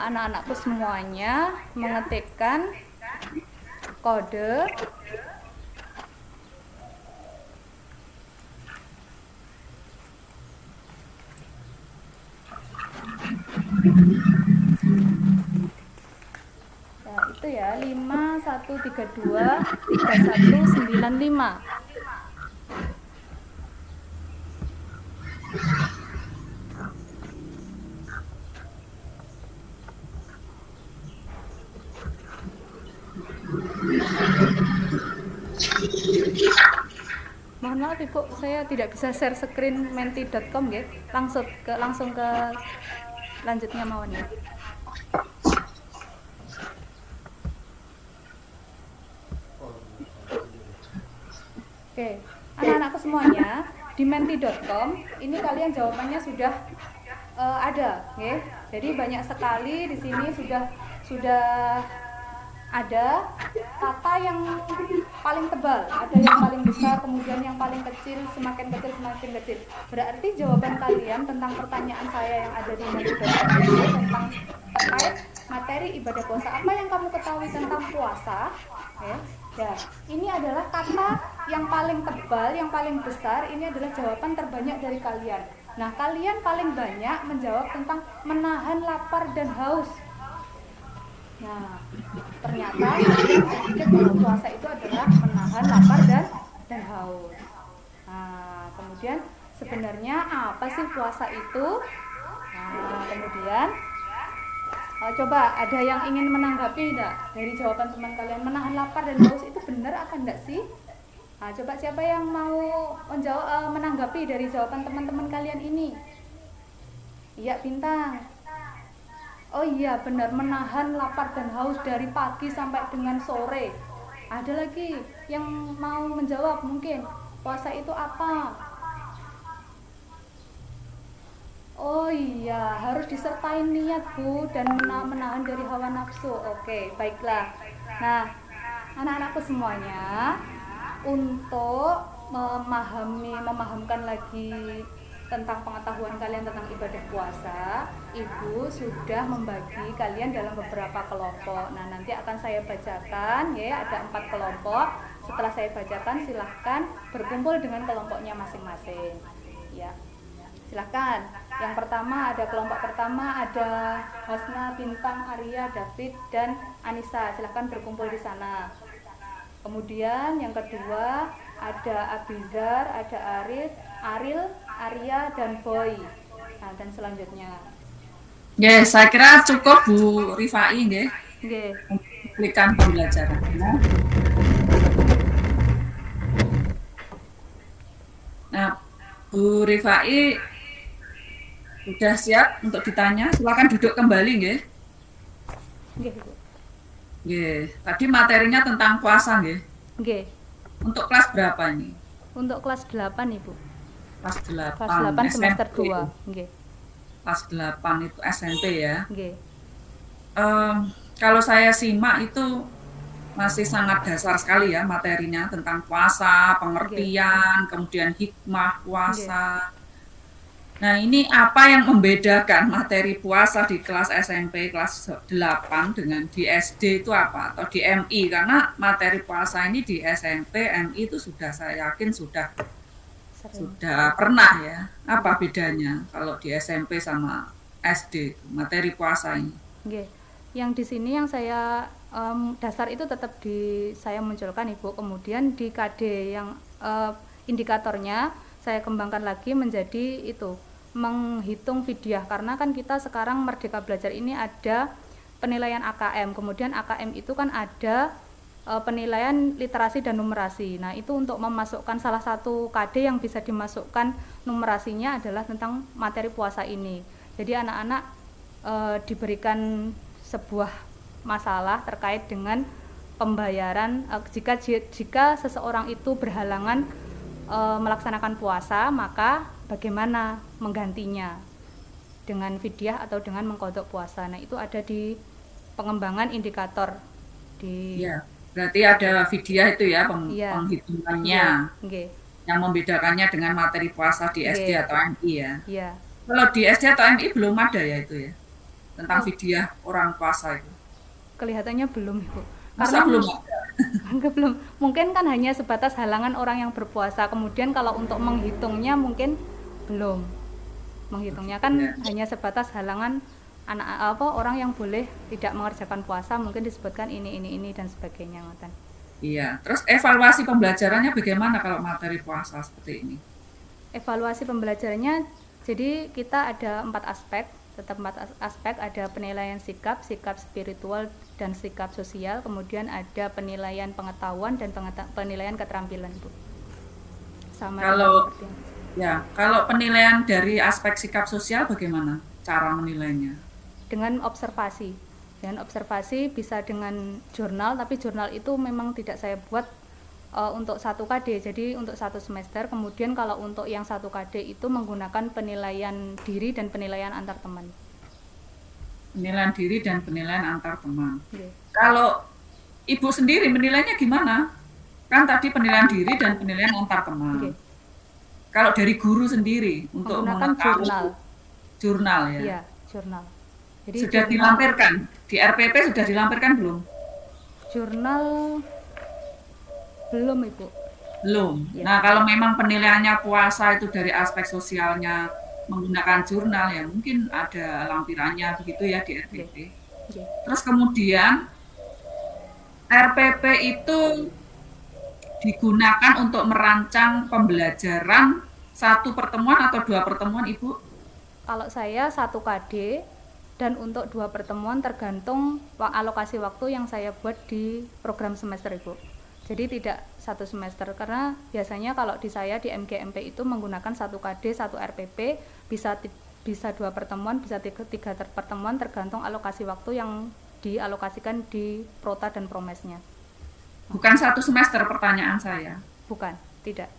anak-anakku semuanya mengetikkan kode ya, itu ya 51323195. Mohon maaf Ibu, saya tidak bisa share screen menti.com ya. Langsung ke lanjutnya mawon ya. Oke, anak-anakku semuanya, di menti.com ini kalian jawabannya sudah ada, ya. Jadi banyak sekali di sini sudah ada kata yang paling tebal, ada yang paling besar, kemudian yang paling kecil, semakin kecil semakin kecil. Berarti jawaban kalian tentang pertanyaan saya yang ada di menti.com itu tentang terkait materi ibadah puasa. Apa yang kamu ketahui tentang puasa? Ya, ini adalah kata yang paling tebal, yang paling besar. Ini adalah jawaban terbanyak dari kalian. Nah, kalian paling banyak menjawab tentang menahan lapar dan haus. Nah, ternyata kalian berpikir bahwa puasa itu adalah menahan lapar dan haus. Nah, kemudian sebenarnya apa sih puasa itu? Nah, kemudian coba ada yang ingin menanggapi enggak dari jawaban teman kalian, menahan lapar dan haus itu benar apa enggak sih? Nah, coba siapa yang mau menanggapi dari jawaban teman-teman kalian ini? Iya, Bintang. Oh iya, benar, menahan lapar dan haus dari pagi sampai dengan sore. Ada lagi yang mau menjawab mungkin, puasa itu apa? Oh iya, harus disertai niat Bu, dan menahan dari hawa nafsu. Oke, baiklah. Nah, anak-anakku semuanya, untuk memahamkan lagi tentang pengetahuan kalian tentang ibadah puasa, Ibu sudah membagi kalian dalam beberapa kelompok. Nah, nanti akan saya bacakan ya, ada 4 kelompok. Setelah saya bacakan, silahkan berkumpul dengan kelompoknya masing-masing. Ya, silahkan. Yang pertama, ada kelompok pertama, ada Hasna, Bintang, Arya, David, dan Anissa. Silahkan berkumpul di sana. Kemudian yang kedua ada Abizar, ada Aril, Arya, dan Boy. Nah, dan selanjutnya. Nggih, saya kira cukup Bu Rifai nggih. Nggih. Berikan pembelajaran. Nah, Bu Rifai sudah siap untuk ditanya? Silakan duduk kembali nggih. Nggih, Bu. Nggih, tadi materinya tentang puasa nggih. Nggih. Untuk kelas berapa ini? Untuk kelas 8, Ibu. Kelas 8. Kelas 8 semester SMP. 2. Nggih. Kelas 8 itu SMP ya. Nggih. Kalau saya simak itu masih sangat dasar sekali ya materinya tentang puasa, pengertian, kemudian hikmah puasa. Nah, ini apa yang membedakan materi puasa di kelas SMP kelas 8 dengan di SD itu apa? Atau di MI? Karena materi puasa ini di SMP, MI itu sudah saya yakin sudah pernah ya. Apa bedanya kalau di SMP sama SD materi puasa ini? Nggih. Yang di sini yang saya dasar itu tetap saya munculkan Ibu. Kemudian di KD yang indikatornya saya kembangkan lagi menjadi itu, menghitung fidyah, karena kan kita sekarang Merdeka Belajar ini ada penilaian AKM, kemudian AKM itu kan ada penilaian literasi dan numerasi. Nah, itu untuk memasukkan salah satu KD yang bisa dimasukkan numerasinya adalah tentang materi puasa ini. Jadi anak-anak diberikan sebuah masalah terkait dengan pembayaran jika seseorang itu berhalangan melaksanakan puasa, maka bagaimana menggantinya, dengan fidyah atau dengan mengqadha puasa. Nah, itu ada di pengembangan indikator di ya, berarti ada fidyah itu ya penghitungannya. Okay. Yang membedakannya dengan materi puasa di SD atau MI ya. Iya. Kalau di SD atau MI belum ada ya itu ya. tentang Oh, fidyah orang puasa itu? kelihatannya belum, Ibu. Masa Karena belum ada? enggak belum. Mungkin kan hanya sebatas halangan orang yang berpuasa. Kemudian kalau untuk menghitungnya mungkin belum. Menghitungnya Begitu ya. kan hanya sebatas halangan anak apa orang yang boleh tidak mengerjakan puasa, mungkin disebutkan ini dan sebagainya, ngoten. Iya, terus evaluasi pembelajarannya bagaimana kalau materi puasa seperti ini? Evaluasi pembelajarannya, jadi kita ada 4 aspek, tetap 4 aspek, ada penilaian sikap, sikap spiritual dan sikap sosial, kemudian ada penilaian pengetahuan dan penilaian keterampilan, Bu. Sama dengan Kalau seperti ini. kalau penilaian dari aspek sikap sosial bagaimana cara menilainya? Dengan observasi. Dengan observasi bisa dengan jurnal, tapi jurnal itu memang tidak saya buat untuk 1 KD, jadi untuk 1 semester. Kemudian kalau untuk yang 1 KD itu menggunakan penilaian diri dan penilaian antar teman. Penilaian diri dan penilaian antar teman. Okay. Kalau Ibu sendiri menilainya gimana? Kan tadi penilaian diri dan penilaian antar teman. Okay. Kalau dari guru sendiri untuk Menggunakan mengetahui jurnal. jurnal ya. Iya, jurnal. Jadi Sudah jurnal, dilampirkan di RPP, sudah dilampirkan belum? jurnal belum, Ibu. Belum. Ya. Nah, kalau memang penilaiannya puasa itu dari aspek sosialnya menggunakan jurnal ya mungkin ada lampirannya begitu ya di Okay. RPP. Okay. Terus kemudian RPP itu digunakan untuk merancang pembelajaran 1 pertemuan atau 2 pertemuan, Ibu? Kalau saya 1 KD dan untuk 2 pertemuan tergantung alokasi waktu yang saya buat di program semester, Ibu. Jadi tidak 1 semester, karena biasanya kalau di saya di MGMP itu menggunakan 1 KD, 1 RPP, bisa 2 pertemuan, bisa 3 pertemuan, tergantung alokasi waktu yang dialokasikan di prota dan promesnya. Bukan 1 semester pertanyaan saya. Bukan, tidak.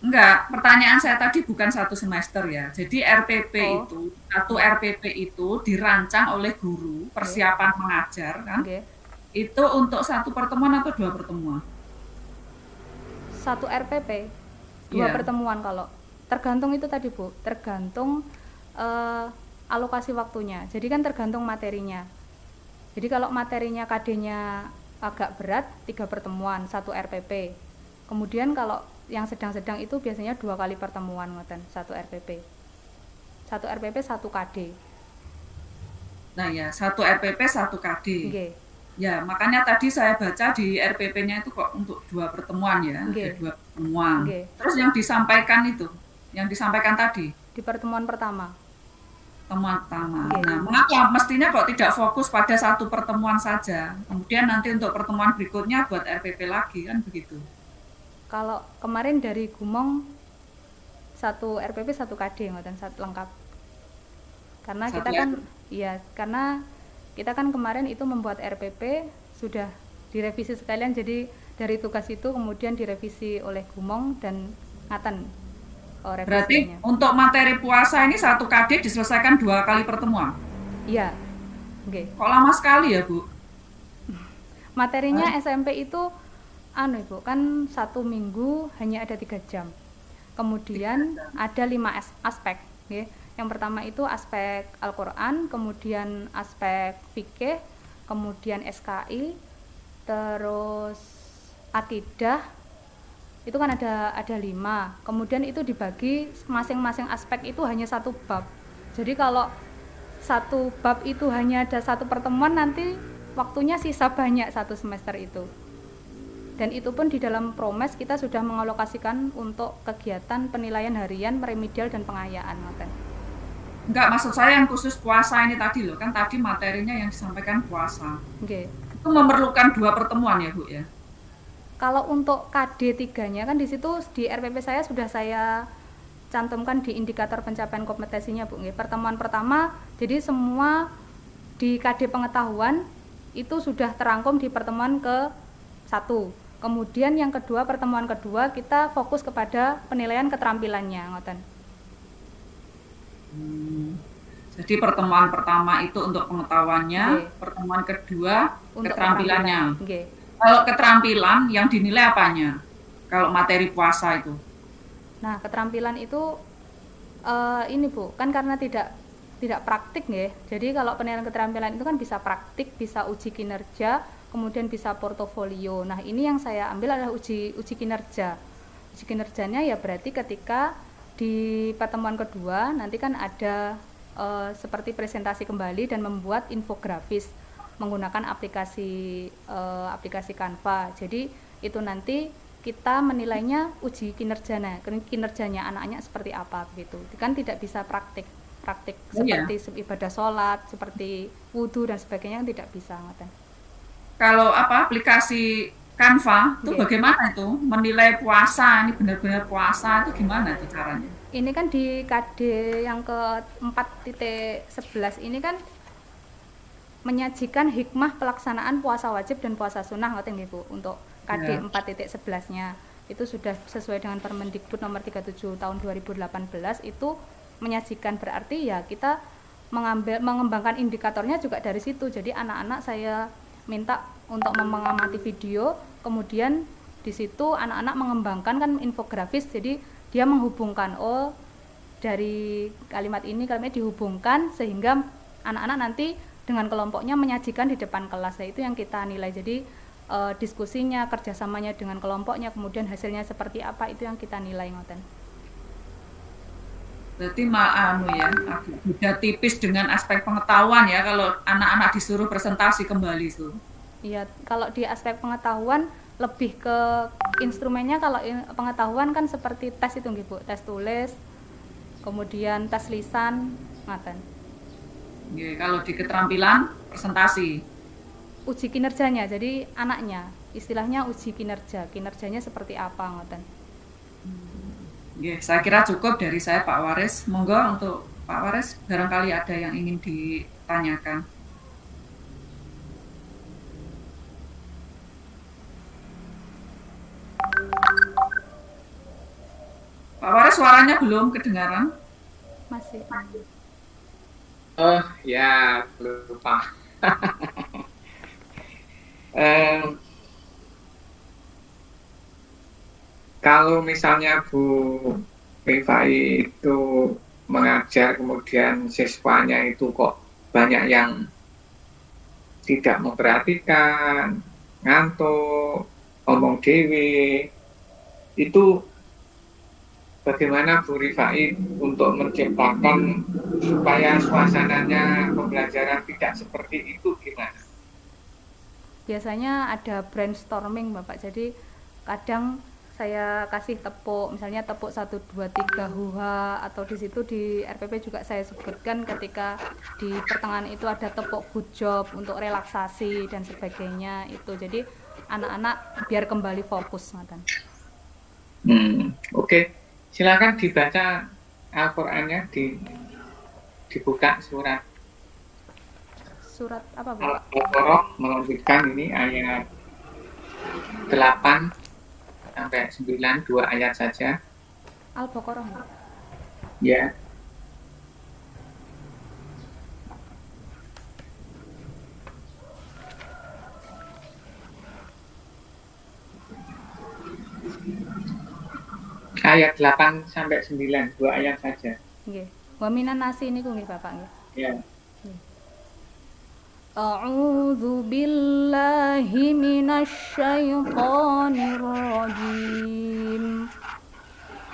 Enggak, pertanyaan saya tadi bukan 1 semester ya. Jadi RPP Oh. itu, 1 RPP itu dirancang oleh guru, persiapan mengajar kan? Okay. Itu untuk 1 pertemuan atau 2 pertemuan? 1 RPP, 2 pertemuan. Kalau tergantung itu tadi, Bu, tergantung alokasi waktunya. Jadi kan tergantung materinya. Jadi kalau materinya KD-nya agak berat, 3 pertemuan, 1 RPP. Kemudian kalau yang sedang-sedang itu biasanya 2 kali pertemuan, ngoten, 1 RPP. 1 RPP 1 KD. Nah ya, 1 RPP 1 KD. Okay. Ya, makanya tadi saya baca di RPP-nya itu kok untuk 2 pertemuan ya, Okay. ada 2 pertemuan. Okay. Terus yang disampaikan itu, yang disampaikan tadi, Di pertemuan pertama. pertemuan pertama. Okay. Nah, mengapa mestinya kok tidak fokus pada 1 pertemuan saja? Kemudian nanti untuk pertemuan berikutnya buat RPP lagi, kan begitu? Kalau kemarin dari Gumong 1 RPP 1 KD, ngoten, lengkap. Karena kita kan karena kita kan kemarin itu membuat RPP sudah direvisi sekalian, jadi dari tugas itu kemudian direvisi oleh Gumong dan ngaten Berarti revisinya. untuk materi puasa ini 1 KD diselesaikan 2 kali pertemuan? Iya. Oke. Kok lama sekali ya, Bu? Materinya SMP itu Ibu, kan 1 minggu hanya ada 3 jam. Kemudian ada 5 aspek, okay. Yang pertama itu aspek Al-Quran, kemudian aspek fikih, kemudian SKI, terus akidah, itu kan ada 5. Kemudian itu dibagi masing-masing aspek itu hanya 1 bab. Jadi kalau 1 bab itu hanya ada 1 pertemuan, nanti waktunya sisa banyak 1 semester itu. Dan itu pun di dalam promes kita sudah mengalokasikan untuk kegiatan penilaian harian, remedial dan pengayaan, ngoten. Enggak, maksud saya yang khusus puasa ini tadi loh, kan tadi materinya yang disampaikan puasa. Okay. Itu memerlukan 2 pertemuan ya, Bu ya? Kalau untuk KD 3-nya kan di situ di RPP saya sudah saya cantumkan di indikator pencapaian kompetensinya, Bu. Pertemuan pertama, jadi semua di KD pengetahuan itu sudah terangkum di pertemuan ke-1. Kemudian yang kedua, pertemuan kedua kita fokus kepada penilaian keterampilannya, ngoten. Jadi pertemuan pertama itu untuk pengetahuannya, pertemuan kedua untuk keterampilannya. Kalau keterampilan yang dinilai apanya? Kalau materi puasa itu? Nah, keterampilan itu ini, Bu, kan karena tidak tidak praktik nggih. Jadi kalau penilaian keterampilan itu kan bisa praktik, bisa uji kinerja, kemudian bisa portofolio. Nah, ini yang saya ambil adalah uji kinerja. Uji kinerjanya ya berarti ketika di pertemuan kedua nanti kan ada seperti presentasi kembali dan membuat infografis menggunakan aplikasi Canva. Jadi itu nanti kita menilainya uji kinerjanya anak-anak seperti apa gitu. Kan tidak bisa praktik seperti ibadah sholat, seperti wudhu dan sebagainya kan tidak bisa. Kalau aplikasi Canva itu bagaimana itu menilai puasa, ini benar-benar puasa itu gimana itu caranya? Ini kan di KD yang ke 4.11 ini kan menyajikan hikmah pelaksanaan puasa wajib dan puasa sunnah ngoten nggih Bu. Untuk KD 4.11-nya itu sudah sesuai dengan Permendikbud nomor 37 tahun 2018 itu menyajikan, berarti ya kita mengembangkan indikatornya juga dari situ. Jadi anak-anak saya minta untuk mengamati video, kemudian di situ anak-anak mengembangkan kan infografis, jadi dia menghubungkan dari kalimat dihubungkan sehingga anak-anak nanti dengan kelompoknya menyajikan di depan kelas. Nah, itu yang kita nilai. Jadi diskusinya, kerjasamanya dengan kelompoknya, kemudian hasilnya seperti apa, itu yang kita nilai ngoten. Berarti beda tipis dengan aspek pengetahuan ya kalau anak-anak disuruh presentasi kembali itu. Iya, kalau di aspek pengetahuan lebih ke instrumennya. Kalau pengetahuan kan seperti tes itu nggih Bu, tes tulis, kemudian tes lisan, ngaten. Nggih, kalau di keterampilan presentasi. Uji kinerjanya, jadi anaknya istilahnya uji kinerjanya seperti apa ngoten. Saya kira cukup dari saya Pak Waris. Monggo untuk Pak Waris, barangkali ada yang ingin ditanyakan. Pak Waris, suaranya belum kedengaran. Masih. Oh ya, lupa. Kalau misalnya Bu Rifai itu mengajar, kemudian siswanya itu kok banyak yang tidak memperhatikan, ngantuk, ngomong dewe, itu bagaimana Bu Rifai untuk menciptakan supaya suasananya pembelajaran tidak seperti itu, gimana? Biasanya ada brainstorming Bapak, jadi kadang saya kasih tepuk, misalnya tepuk 1, 2, 3 huha, atau di situ di RPP juga saya sebutkan ketika di pertengahan itu ada tepuk good job untuk relaksasi dan sebagainya itu. Jadi anak-anak biar kembali fokus. Oke. Silakan dibaca Al-Qur'annya, dibuka surat apa Bapak? Al-Baqarah, melanjutkan ini ayat 8 sampai 9, 2 ayat saja. Al-Baqarah. Ya. Ayat 8 sampai 9, 2 ayat saja. Nggih. Wa minan nasi niku nggih Bapak nggih. Ya. A'udzu billahi minasy syaithanir rajim.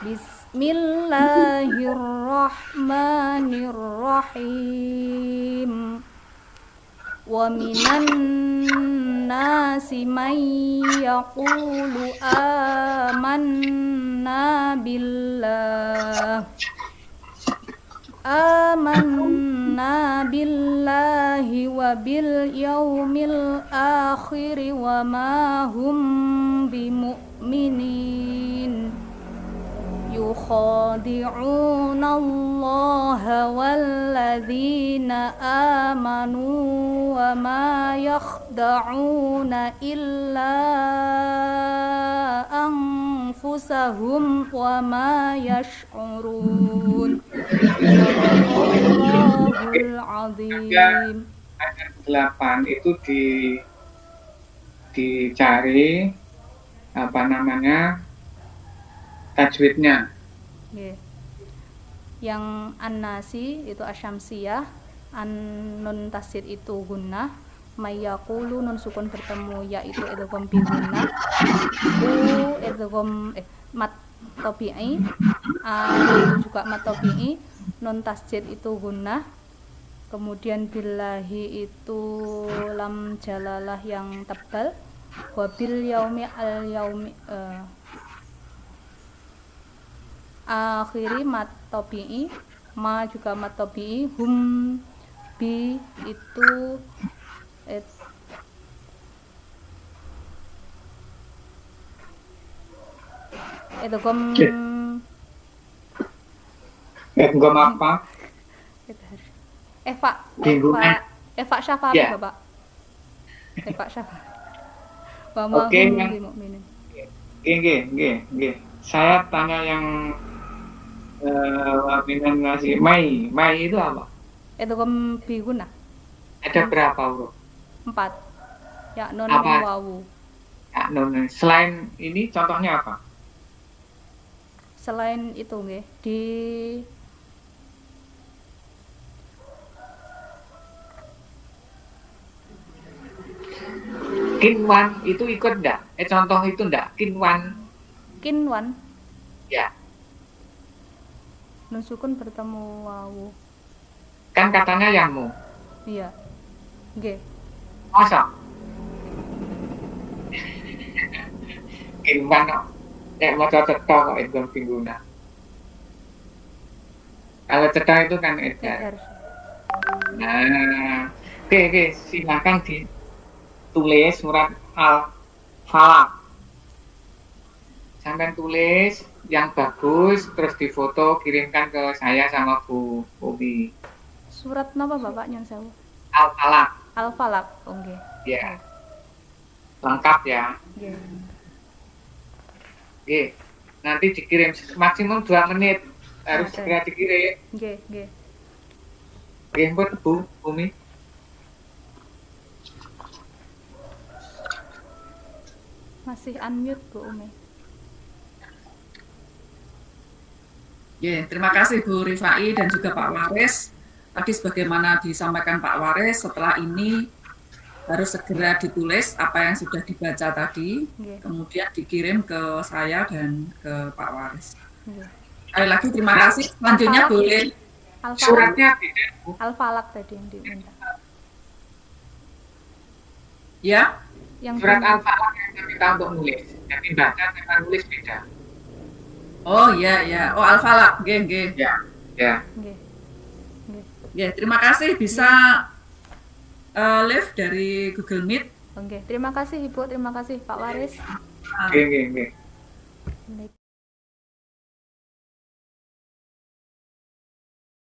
Bismillahirrahmanirrahim. Wa minan nasi man yaqulu amanna billahi wa bil yaumil akhir wa ma hum bimu'minin yukhadi'una allaha walladzina amanu wa ma yakhda'una illa anfusahum wa ma yash'urun. Sadaqallahul azim. Ayat 8 itu dicari tajwidnya. yang an-nasi itu asyamsiyah, nun tasdid itu gunnah, mayaqulu nun sukun bertemu ya itu idgham bi gunnah, idgham mat tabi'i, itu juga mat tabi'i, nun tasdid itu gunnah, kemudian billahi itu lam jalalah yang tebal, wabil yaumi al yaumi akhiri mat tabi'i, ma juga mat tabi'i, hum bi itu idgham Idgham apa? Eva Syafari Ya. Bapak. Eva Syafari. Wa Oke, mahum yang- lil mu'minin. Nggih. Saya tanya yang wabinan nasi mai itu apa? Idgham bi gunnah Ada berapa huruf? 4. Ya nun Apa? wawu. Ya, selain ini contohnya apa? Selain itu nggih di Kinwan itu ikut enggak? Contoh itu enggak? Kinwan. kinwan Ya, nun sukun bertemu wawu. kan katanya yamu. Iya. Nggih. Masa? Kinwan kok. Mau cocok kok idgham pingguna. Kalau cetak itu kan edgar. ER. Nah, oke, silakan ditulis surat Al-Falaq. Sampai tulis yang bagus, terus difoto, kirimkan ke saya sama Bu Umi. Surat napa Bapak nyon sewu? Al-Falaq, Al-Falaq. Oh nggih. ya, lengkap ya. Nggih. Oke, nanti dikirim maksimum 2 menit, harus Oke. segera dikirim. Nggih. Kirim Bu Umi. Masih unmute Bu Umi. Ya, terima kasih Bu Rifai dan juga Pak Waris. Tadi sebagaimana disampaikan Pak Waris, setelah ini harus segera ditulis apa yang sudah dibaca tadi, Nggih. kemudian dikirim ke saya dan ke Pak Waris. Nggih. Sekali lagi terima kasih. Selanjutnya Al-Falaq. boleh Al-Falaq. Suratnya beda, Bu. Al-Falaq tadi yang diminta. ya. Yang Surat benar. Al-Falaq yang saya minta untuk nulis. Jadi baca dengan nulis beda. Oh ya. Oh Al-Falaq, nggih. Ya. Nggih. Ya, terima kasih bisa live dari Google Meet. Oke, terima kasih Ibu, terima kasih Pak Waris. Oke. Baik.